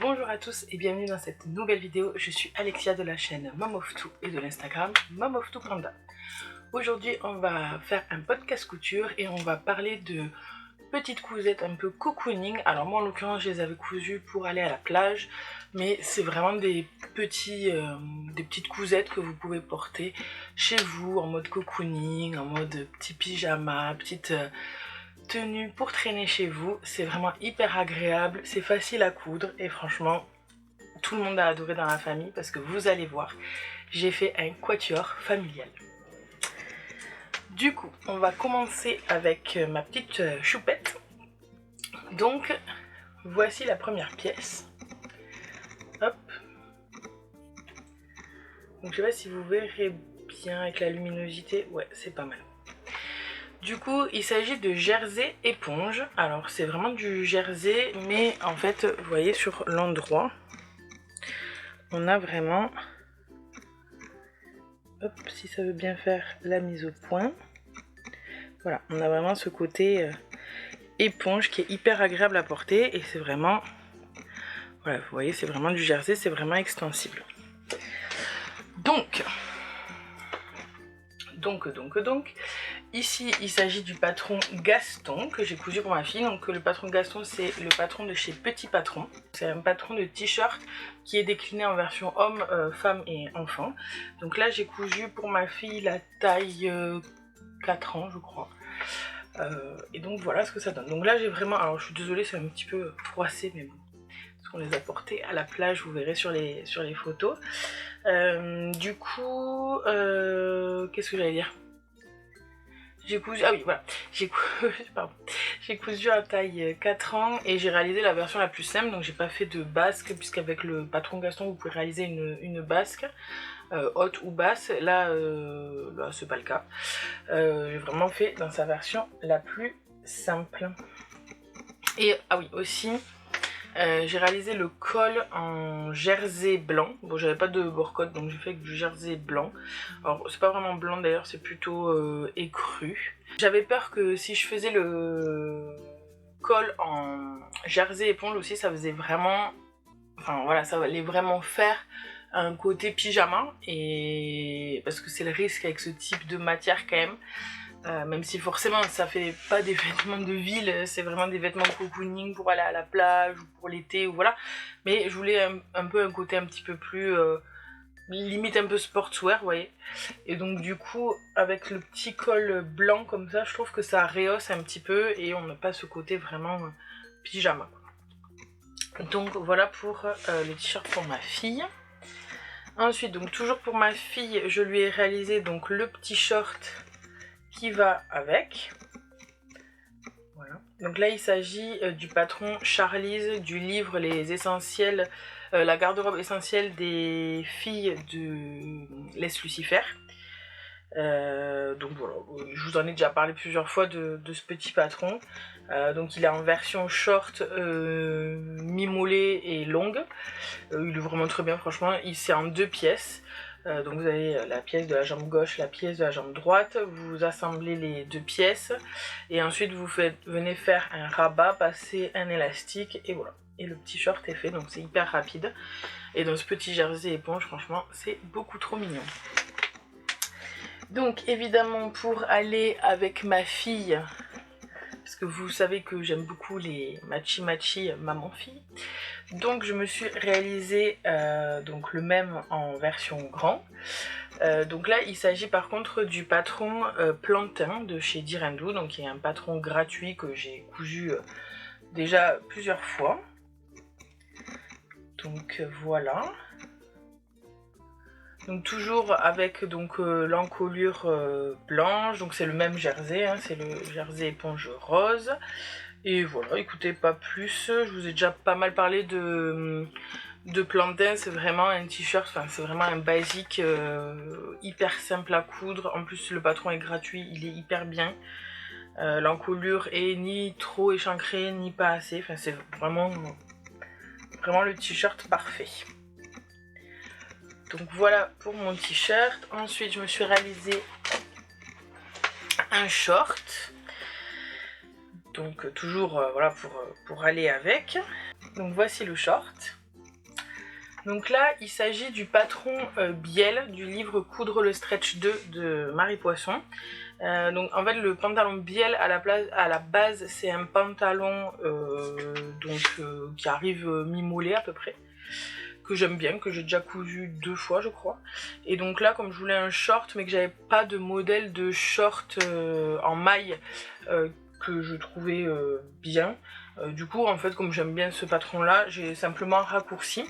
Bonjour à tous et bienvenue dans cette nouvelle vidéo. Je suis Alexia de la chaîne Mom of Two et de l'Instagram Mom of Two Panda. Aujourd'hui on va faire un podcast couture et on va parler de petites cousettes un peu cocooning. Alors moi en l'occurrence je les avais cousues pour aller à la plage, mais c'est vraiment des petites cousettes que vous pouvez porter chez vous en mode cocooning, en mode petit pyjama, petite tenue pour traîner chez vous. C'est vraiment hyper agréable, c'est facile à coudre et franchement tout le monde a adoré dans la famille parce que vous allez voir, j'ai fait un quatuor familial. Du coup on va commencer avec ma petite choupette. Donc voici la première pièce. Hop. Donc je sais pas si vous verrez bien avec la luminosité, ouais c'est pas mal. Du coup, il s'agit de jersey éponge. Alors, c'est vraiment du jersey, mais en fait, vous voyez sur l'endroit, on a vraiment, hop, si ça veut bien faire la mise au point. Voilà, on a vraiment ce côté éponge qui est hyper agréable à porter et c'est vraiment, voilà, vous voyez, c'est vraiment du jersey, c'est vraiment extensible. Donc, ici il s'agit du patron Gaston que j'ai cousu pour ma fille. Donc le patron Gaston c'est le patron de chez Petit Patron. C'est un patron de t-shirt qui est décliné en version homme, femme et enfant. Donc là j'ai cousu pour ma fille la taille 4 ans je crois. Et donc voilà ce que ça donne. Donc là j'ai vraiment, alors je suis désolée c'est un petit peu froissé mais bon. Parce qu'on les a portés à la plage, vous verrez sur les photos. Du coup, qu'est-ce que j'allais dire? J'ai cousu, ah oui voilà, j'ai cousu à taille 4 ans et j'ai réalisé la version la plus simple, donc j'ai pas fait de basque puisqu'avec le patron Gaston vous pouvez réaliser une basque, haute ou basse, là c'est pas le cas. J'ai vraiment fait dans sa version la plus simple. Et ah oui aussi, j'ai réalisé le col en jersey blanc. Bon, j'avais pas de bord-côte donc j'ai fait avec du jersey blanc. Alors c'est pas vraiment blanc d'ailleurs, c'est plutôt écru. J'avais peur que si je faisais le col en jersey éponge aussi, ça faisait vraiment, enfin voilà, ça allait vraiment faire un côté pyjama, et parce que c'est le risque avec ce type de matière quand même. Même si forcément ça fait pas des vêtements de ville, c'est vraiment des vêtements de cocooning pour aller à la plage ou pour l'été ou voilà. Mais je voulais un peu un côté un petit peu plus limite un peu sportswear, vous voyez. Et donc du coup avec le petit col blanc comme ça, je trouve que ça rehausse un petit peu et on n'a pas ce côté vraiment pyjama. Donc voilà pour le t-shirt pour ma fille. Ensuite donc toujours pour ma fille, je lui ai réalisé donc le petit short qui va avec. Voilà. Donc là il s'agit du patron Charlize du livre Les essentiels, la garde-robe essentielle des filles de Les Lucifer. Donc voilà, je vous en ai déjà parlé plusieurs fois de ce petit patron. Donc il est en version short, mi-mollet et longue. Il est vraiment très bien franchement, c'est en 2 pièces. Donc vous avez la pièce de la jambe gauche, la pièce de la jambe droite, vous assemblez les 2 pièces et ensuite vous venez faire un rabat, passer un élastique et voilà. Et le petit short est fait, donc c'est hyper rapide. Et dans ce petit jersey éponge, franchement, c'est beaucoup trop mignon. Donc évidemment pour aller avec ma fille, parce que vous savez que j'aime beaucoup les matchy maman-fille, donc je me suis réalisé donc le même en version grand. Donc là il s'agit par contre du patron Plantain de chez Direndou, donc qui est un patron gratuit que j'ai cousu déjà plusieurs fois. Donc voilà. Donc toujours avec donc l'encolure blanche, donc c'est le même jersey, hein, c'est le jersey éponge rose. Et voilà, écoutez, pas plus, je vous ai déjà pas mal parlé de Plantain, c'est vraiment un t-shirt, enfin c'est vraiment un basique hyper simple à coudre. En plus le patron est gratuit, il est hyper bien. L'encolure est ni trop échancrée ni pas assez, enfin c'est vraiment le t-shirt parfait. Donc voilà pour mon t-shirt. Ensuite je me suis réalisé un short. Donc toujours voilà pour aller avec. Donc voici le short. Donc là, il s'agit du patron Biel, du livre Coudre le stretch 2 de Marie Poisson. Donc en fait le pantalon Biel à la base c'est un pantalon qui arrive mi-mollet à peu près, que j'aime bien, que j'ai déjà cousu 2 fois je crois. Et donc là comme je voulais un short mais que j'avais pas de modèle de short en maille que je trouvais bien, du coup en fait comme j'aime bien ce patron là, j'ai simplement raccourci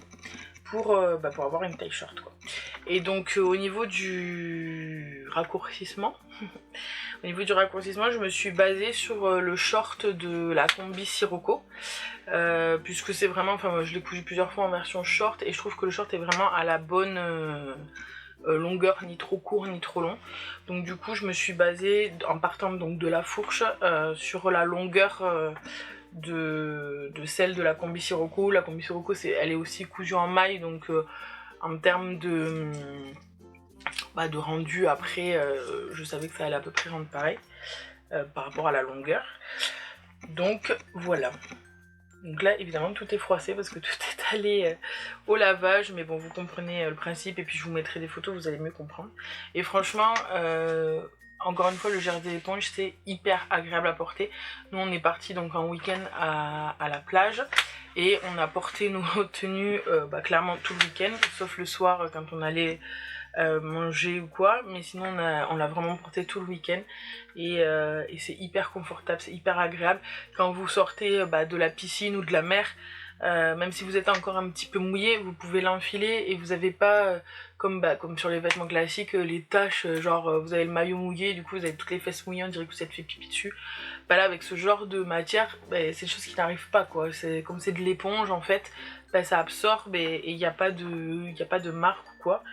pour avoir une taille short quoi. Et donc au niveau du raccourcissement, je me suis basée sur le short de la combi Sirocco, puisque c'est vraiment, enfin moi, je l'ai cousu plusieurs fois en version short et je trouve que le short est vraiment à la bonne longueur, ni trop court ni trop long. Donc du coup je me suis basée en partant donc de la fourche sur la longueur de celle de la combi Sirocco. La combi Sirocco elle est aussi cousue en maille, donc en termes de rendu après, je savais que ça allait à peu près rendre pareil par rapport à la longueur. Donc voilà. Donc là évidemment tout est froissé parce que tout est allé au lavage, mais bon vous comprenez le principe et puis je vous mettrai des photos, vous allez mieux comprendre. Et franchement, encore une fois le jersey éponge c'est hyper agréable à porter. Nous on est parti donc en week-end à la plage et on a porté nos tenues clairement tout le week-end, sauf le soir quand on allait manger ou quoi, mais sinon on l'a vraiment porté tout le week-end et c'est hyper confortable, c'est hyper agréable quand vous sortez de la piscine ou de la mer. Même si vous êtes encore un petit peu mouillé, vous pouvez l'enfiler et vous n'avez pas comme sur les vêtements classiques les taches, genre vous avez le maillot mouillé, du coup vous avez toutes les fesses mouillées, on dirait que vous êtes fait pipi dessus. Là avec ce genre de matière, c'est des choses qui n'arrivent pas quoi. Comme c'est de l'éponge en fait, ça absorbe et il n'y a pas de marque ou quoi.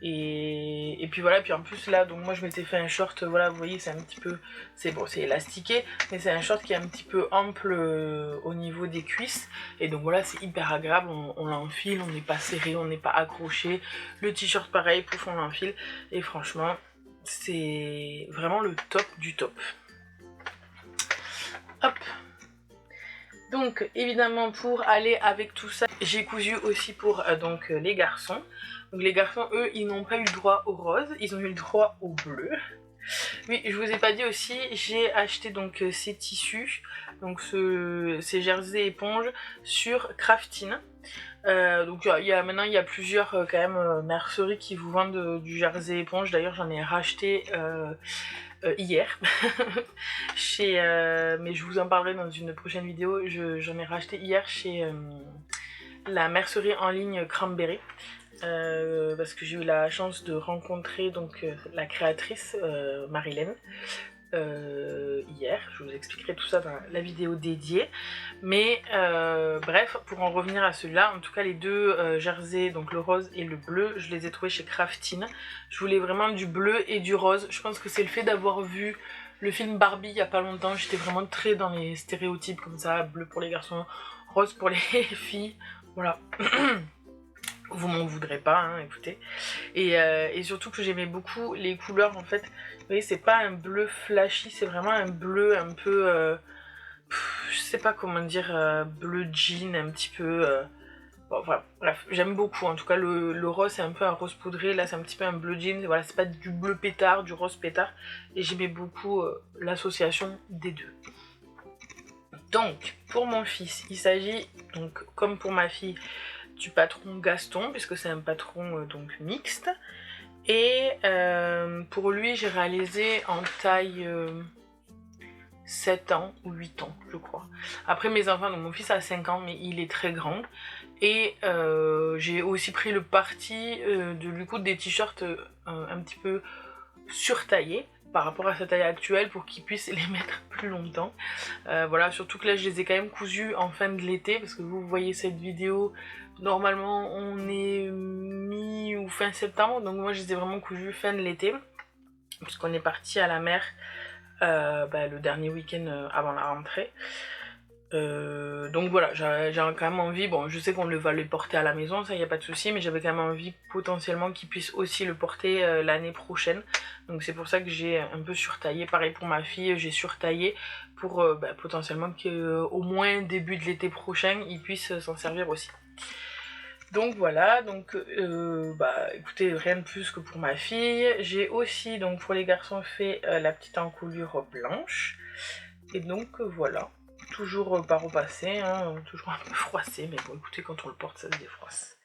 Et puis voilà, puis en plus là donc moi je m'étais fait un short, voilà vous voyez c'est un petit peu, c'est élastiqué, mais c'est un short qui est un petit peu ample au niveau des cuisses, et donc voilà c'est hyper agréable, on l'enfile, on n'est pas serré, on n'est pas accroché, le t-shirt pareil, pouf on l'enfile, et franchement c'est vraiment le top du top. Hop. Donc évidemment pour aller avec tout ça, j'ai cousu aussi pour les garçons. Donc les garçons eux ils n'ont pas eu le droit au rose, ils ont eu le droit au bleu. Oui, je vous ai pas dit aussi, j'ai acheté donc ces tissus, donc ces jerseys éponges sur Craftine. Donc maintenant il y a plusieurs quand même merceries qui vous vendent du jersey éponge. D'ailleurs j'en ai racheté hier mais je vous en parlerai dans une prochaine vidéo. J'en ai racheté hier chez la mercerie en ligne Cranberry, parce que j'ai eu la chance de rencontrer donc la créatrice Marilène hier. Je vous expliquerai tout ça dans la vidéo dédiée, mais bref, pour en revenir à ceux-là, en tout cas les deux jerseys, donc le rose et le bleu, je les ai trouvés chez Craftine. Je voulais vraiment du bleu et du rose. Je pense que c'est le fait d'avoir vu le film Barbie il y a pas longtemps, j'étais vraiment très dans les stéréotypes comme ça, bleu pour les garçons, rose pour les filles, voilà. Vous m'en voudrez pas, hein, écoutez. Et surtout que j'aimais beaucoup les couleurs en fait. Vous voyez, c'est pas un bleu flashy, c'est vraiment un bleu un peu... je sais pas comment dire, bleu jean, un petit peu... bon, voilà, bref, j'aime beaucoup. En tout cas, le rose, c'est un peu un rose poudré. Là, c'est un petit peu un bleu jean. Voilà, c'est pas du bleu pétard, du rose pétard. Et j'aimais beaucoup l'association des deux. Donc, pour mon fils, il s'agit, donc comme pour ma fille, du patron Gaston, puisque c'est un patron donc mixte. Et pour lui, j'ai réalisé en taille 7 ans ou 8 ans, je crois. Après mes enfants, donc mon fils a 5 ans, mais il est très grand. Et j'ai aussi pris le parti de lui coudre des t-shirts un petit peu surtaillés par rapport à sa taille actuelle pour qu'il puisse les mettre plus longtemps. Voilà, surtout que là je les ai quand même cousus en fin de l'été, parce que vous voyez cette vidéo, normalement on est mi ou fin septembre, donc moi je les ai vraiment cousus fin de l'été, puisqu'on est parti à la mer le dernier week-end avant la rentrée. Donc voilà, j'ai quand même envie, bon je sais qu'on va le porter à la maison, ça y a pas de souci, mais j'avais quand même envie potentiellement qu'il puisse aussi le porter l'année prochaine. Donc c'est pour ça que j'ai un peu surtaillé. Pareil pour ma fille, j'ai surtaillé pour potentiellement qu'au moins début de l'été prochain il puisse s'en servir aussi. Donc voilà, donc écoutez, rien de plus que pour ma fille. J'ai aussi donc pour les garçons fait la petite encolure blanche. Et donc voilà, toujours pas repassé, hein, toujours un peu froissé, mais bon écoutez, quand on le porte ça se défroisse.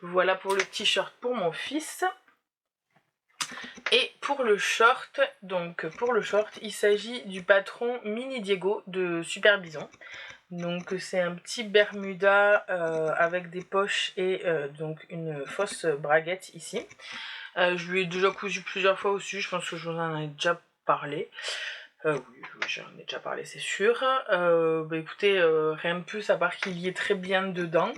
Voilà pour le t-shirt pour mon fils. Et pour le short, il s'agit du patron Mini Diego de Super Bison. Donc c'est un petit bermuda avec des poches et donc une fausse braguette ici. Je lui ai déjà cousu plusieurs fois aussi, je pense que je vous en ai déjà parlé. Oui, j'en ai déjà parlé, c'est sûr. Écoutez, rien de plus à part qu'il y est très bien dedans.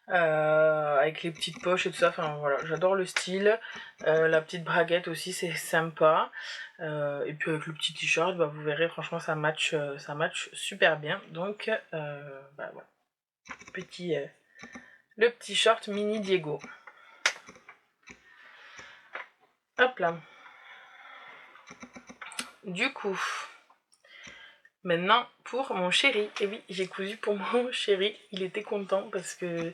Avec les petites poches et tout ça, enfin voilà, j'adore le style. La petite braguette aussi, c'est sympa. Et puis avec le petit t-shirt, vous verrez, franchement, ça match super bien. Donc, voilà. Le petit short Mini Diego. Hop là. Du coup, maintenant pour mon chéri. Et oui, j'ai cousu pour mon chéri. Il était content parce que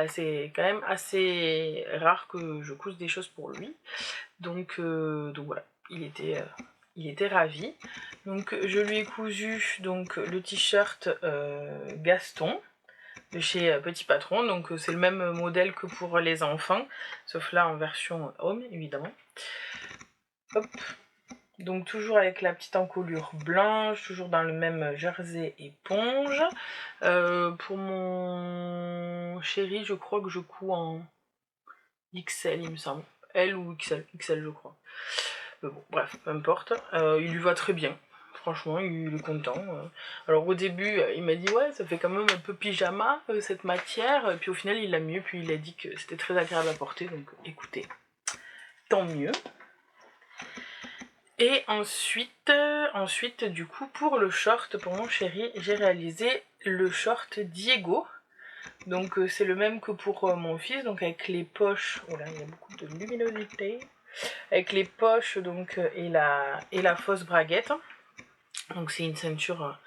c'est quand même assez rare que je couse des choses pour lui. Donc voilà, il était ravi. Donc je lui ai cousu donc, le t-shirt Gaston de chez Petit Patron. Donc c'est le même modèle que pour les enfants, sauf là en version homme évidemment. Hop. Donc toujours avec la petite encolure blanche, toujours dans le même jersey éponge. Pour mon chéri, je crois que je couds en XL, il me semble. L ou XL, XL je crois. Mais bon, bref, peu importe. Il lui va très bien. Franchement, il est content. Alors au début, il m'a dit ouais, ça fait quand même un peu pyjama cette matière. Puis au final, il l'a mieux. Puis il a dit que c'était très agréable à porter. Donc écoutez, tant mieux. Et ensuite, du coup, pour le short, pour mon chéri, j'ai réalisé le short Diego. Donc c'est le même que pour mon fils, donc avec les poches. Oh là, il y a beaucoup de luminosité. Avec les poches donc et la fausse braguette. Donc c'est une ceinture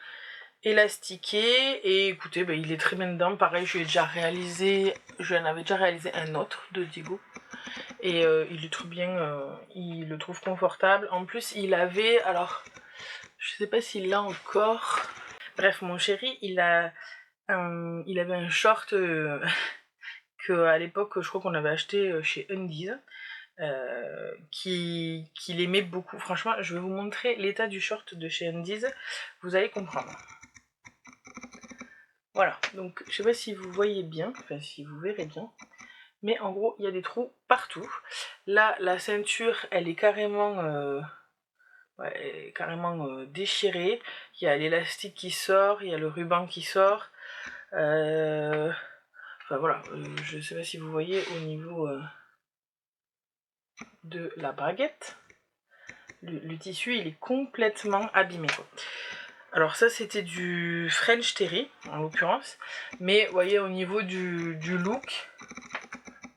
élastiquée. Et écoutez, il est très bien dedans. Pareil, je en avais déjà réalisé un autre de Diego. Et il est trop bien, il le trouve confortable. En plus, il avait, alors, je sais pas s'il l'a encore. Bref, mon chéri, il avait un short que à l'époque, je crois qu'on avait acheté chez Undies. Qu'il aimait beaucoup. Franchement, je vais vous montrer l'état du short de chez Undies. Vous allez comprendre. Voilà, donc je sais pas si vous voyez bien, enfin si vous verrez bien. Mais en gros, il y a des trous partout. Là, la ceinture, elle est carrément, déchirée. Il y a l'élastique qui sort, il y a le ruban qui sort. Enfin voilà, je sais pas si vous voyez au niveau de la braguette. Le tissu, il est complètement abîmé, quoi. Alors ça, c'était du French Terry, en l'occurrence. Mais vous voyez, au niveau du look,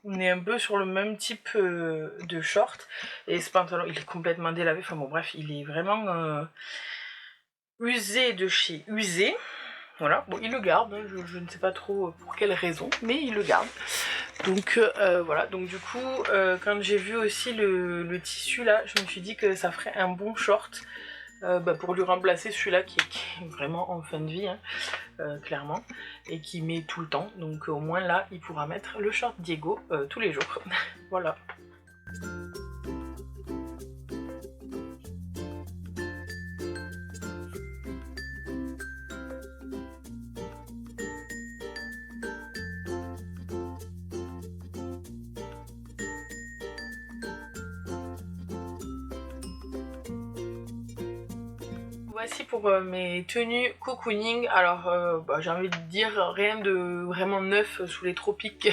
on est un peu sur le même type de short. Et ce pantalon, il est complètement délavé. Enfin bon, bref, il est vraiment usé de chez usé. Voilà, bon, il le garde, hein, je ne sais pas trop pour quelle raison, mais il le garde. Donc voilà, donc du coup, quand j'ai vu aussi le tissu là, je me suis dit que ça ferait un bon short pour lui remplacer celui-là qui est vraiment en fin de vie, hein, clairement, et qui met tout le temps. Donc au moins là, il pourra mettre le short Diego tous les jours. Voilà. Voici pour mes tenues cocooning. Alors j'ai envie de dire rien de vraiment neuf sous les tropiques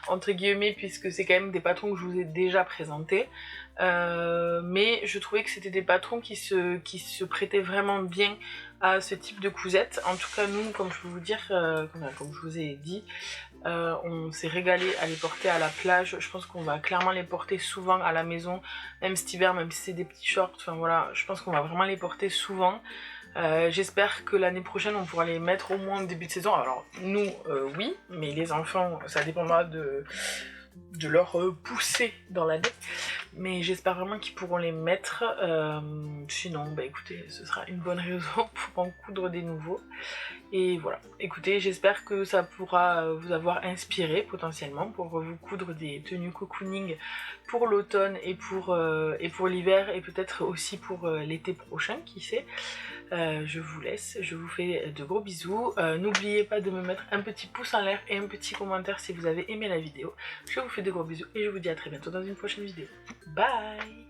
entre guillemets, puisque c'est quand même des patrons que je vous ai déjà présentés. Mais je trouvais que c'était des patrons qui se prêtaient vraiment bien à ce type de cousettes. En tout cas nous, comme je peux vous dire, comme je vous ai dit, on s'est régalé à les porter à la plage. Je pense qu'on va clairement les porter souvent à la maison, même cet hiver, même si c'est des petits shorts, enfin voilà, je pense qu'on va vraiment les porter souvent. J'espère que l'année prochaine on pourra les mettre au moins au début de saison. Alors nous oui, mais les enfants ça dépendra de leur poussée dans l'année. Mais j'espère vraiment qu'ils pourront les mettre. Sinon, bah écoutez, ce sera une bonne raison pour en coudre des nouveaux. Et voilà, écoutez, j'espère que ça pourra vous avoir inspiré potentiellement pour vous coudre des tenues cocooning pour l'automne et pour l'hiver et peut-être aussi pour l'été prochain, qui sait. Je vous laisse, je vous fais de gros bisous. N'oubliez pas de me mettre un petit pouce en l'air et un petit commentaire si vous avez aimé la vidéo. Je vous fais de gros bisous et je vous dis à très bientôt dans une prochaine vidéo. Bye!